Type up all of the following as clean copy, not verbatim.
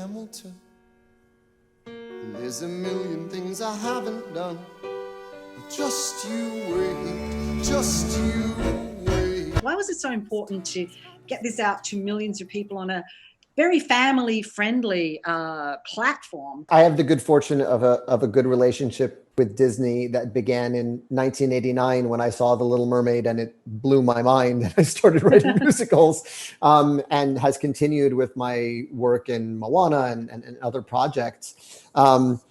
Hamilton. There's a million things I haven't done. Just you wait, just you wait. Why was it so important to get this out to millions of people on a very family-friendly platform? I have the good fortune of a good relationship with Disney that began in 1989 when I saw The Little Mermaid, and it blew my mind. And I started writing musicals, and has continued with my work in Moana and other projects. Partnering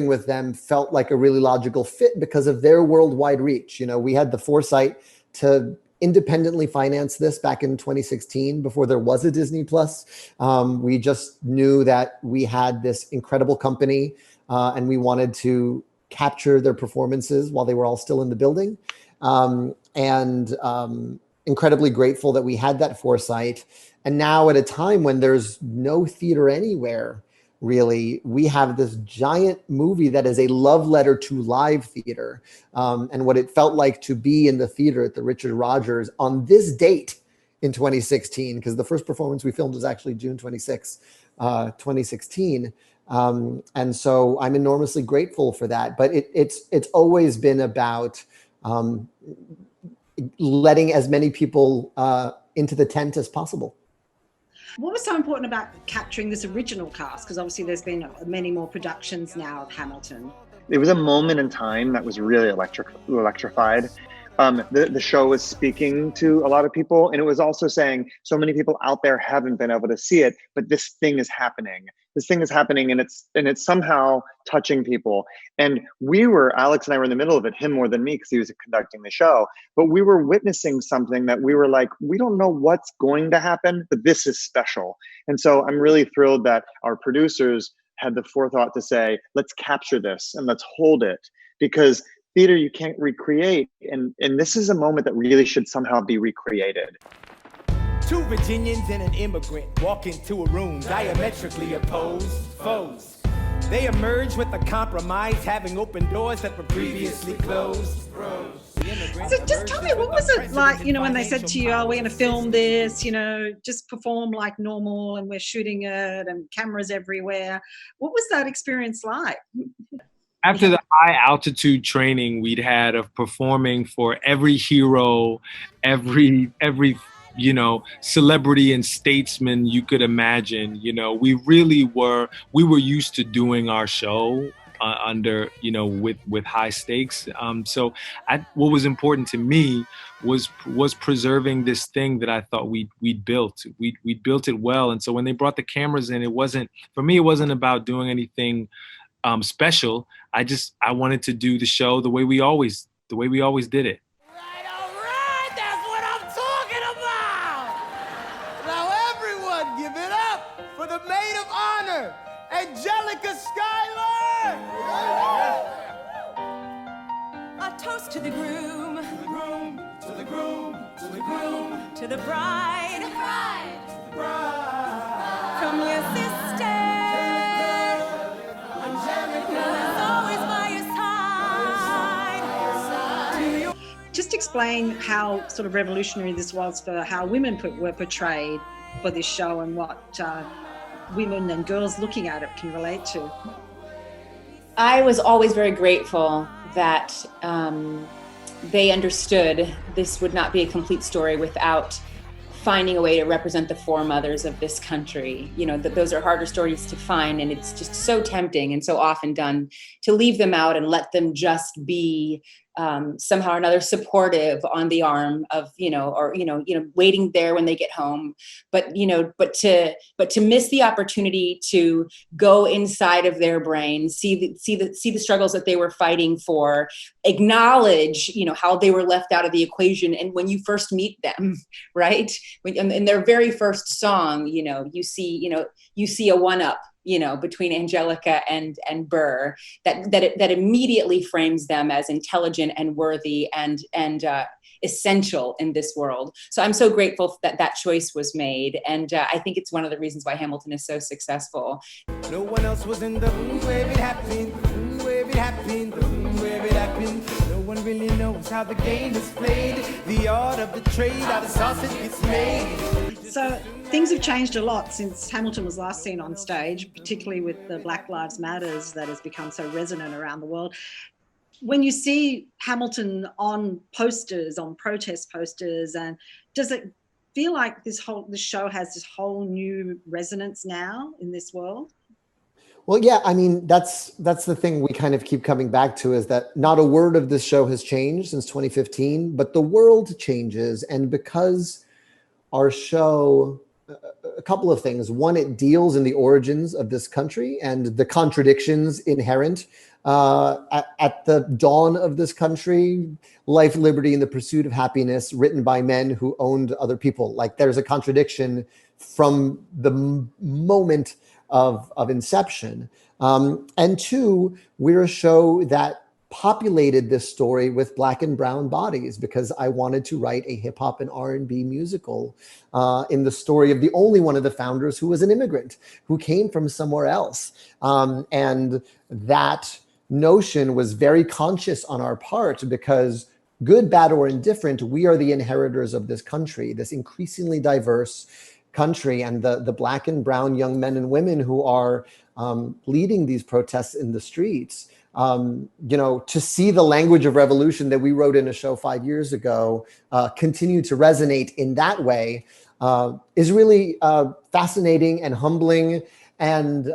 with them felt like a really logical fit because of their worldwide reach. You know, we had the foresight to independently finance this back in 2016 before there was a Disney Plus. We just knew that we had this incredible company, and we wanted to capture their performances while they were all still in the building. Incredibly grateful that we had that foresight. And now at a time when there's no theater anywhere, really, we have this giant movie that is a love letter to live theater, and what it felt like to be in the theater at the Richard Rodgers on this date in 2016, because the first performance we filmed was actually June 26, 2016. And so I'm enormously grateful for that. But it's always been about letting as many people into the tent as possible. What was so important about capturing this original cast? Because obviously there's been many more productions now of Hamilton. It was a moment in time that was really electrified. The show was speaking to a lot of people, and it was also saying so many people out there haven't been able to see it, but this thing is happening. This thing is happening, and it's somehow touching people. And Alex and I were in the middle of it, him more than me because he was conducting the show, but we were witnessing something that we were like, we don't know what's going to happen, but this is special. And so I'm really thrilled that our producers had the forethought to say, let's capture this and let's hold it, because theater you can't recreate, and this is a moment that really should somehow be recreated. Two Virginians and an immigrant walk into a room diametrically opposed foes. They emerge with a compromise, having opened doors that were previously closed. So just tell me, what was it like, when they said to you, oh, we're going to film this, just perform like normal and we're shooting it and cameras everywhere. What was that experience like? After the high altitude training we'd had of performing for every hero, every celebrity and statesman you could imagine, we were used to doing our show under, with high stakes. So what was important to me was preserving this thing that I thought we'd built. We built it well. And so when they brought the cameras in, it wasn't about doing anything special. I wanted to do the show the way we always did it. All right, that's what I'm talking about. Now everyone give it up for the maid of honor, Angelica Schuyler. A toast to the groom, To the groom, to the groom, to the groom, to the bride, to the bride. from your sister. Just explain how sort of revolutionary this was for how women were portrayed for this show, and what women and girls looking at it can relate to. I was always very grateful that they understood this would not be a complete story without finding a way to represent the foremothers of this country. Those are harder stories to find, and it's just so tempting and so often done to leave them out and let them just be somehow or another supportive on the arm of, waiting there when they get home. But to miss the opportunity to go inside of their brain, see the struggles that they were fighting for, acknowledge, how they were left out of the equation. And when you first meet them, right? In their very first song, you see a one-up, between Angelica and Burr, that immediately frames them as intelligent and worthy and essential in this world. So I'm so grateful that choice was made, and I think it's one of the reasons why Hamilton is so successful. No one else was in the room where it happened, where it happened, where it happened. No one one really knows how the game is played. The art of the trade, how the sausage gets made. So things have changed a lot since Hamilton was last seen on stage, particularly with the Black Lives Matters that has become so resonant around the world. When you see Hamilton on posters, on protest posters, and does it feel like this show has this whole new resonance now in this world? Well, yeah, I mean, that's the thing we kind of keep coming back to, is that not a word of this show has changed since 2015, but the world changes. And because our show, a couple of things. One, it deals in the origins of this country and the contradictions inherent at the dawn of this country. Life, liberty, and the pursuit of happiness, written by men who owned other people. Like, there's a contradiction from the moment of inception. And two, we're a show that populated this story with Black and brown bodies, because I wanted to write a hip hop and R&B musical in the story of the only one of the founders who was an immigrant, who came from somewhere else. And that notion was very conscious on our part, because good, bad, or indifferent, we are the inheritors of this country, this increasingly diverse country, and the Black and brown young men and women who are leading these protests in the streets. To see the language of revolution that we wrote in a show 5 years ago continue to resonate in that way is really fascinating and humbling, and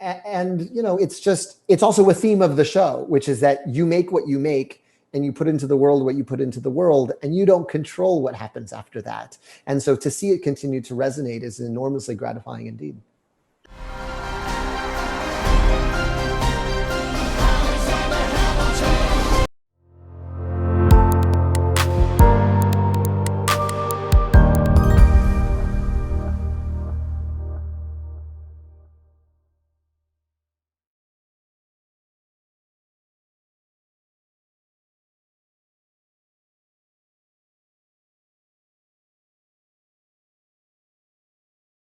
it's also a theme of the show, which is that you make what you make, and you put into the world what you put into the world, and you don't control what happens after that. And so to see it continue to resonate is enormously gratifying indeed.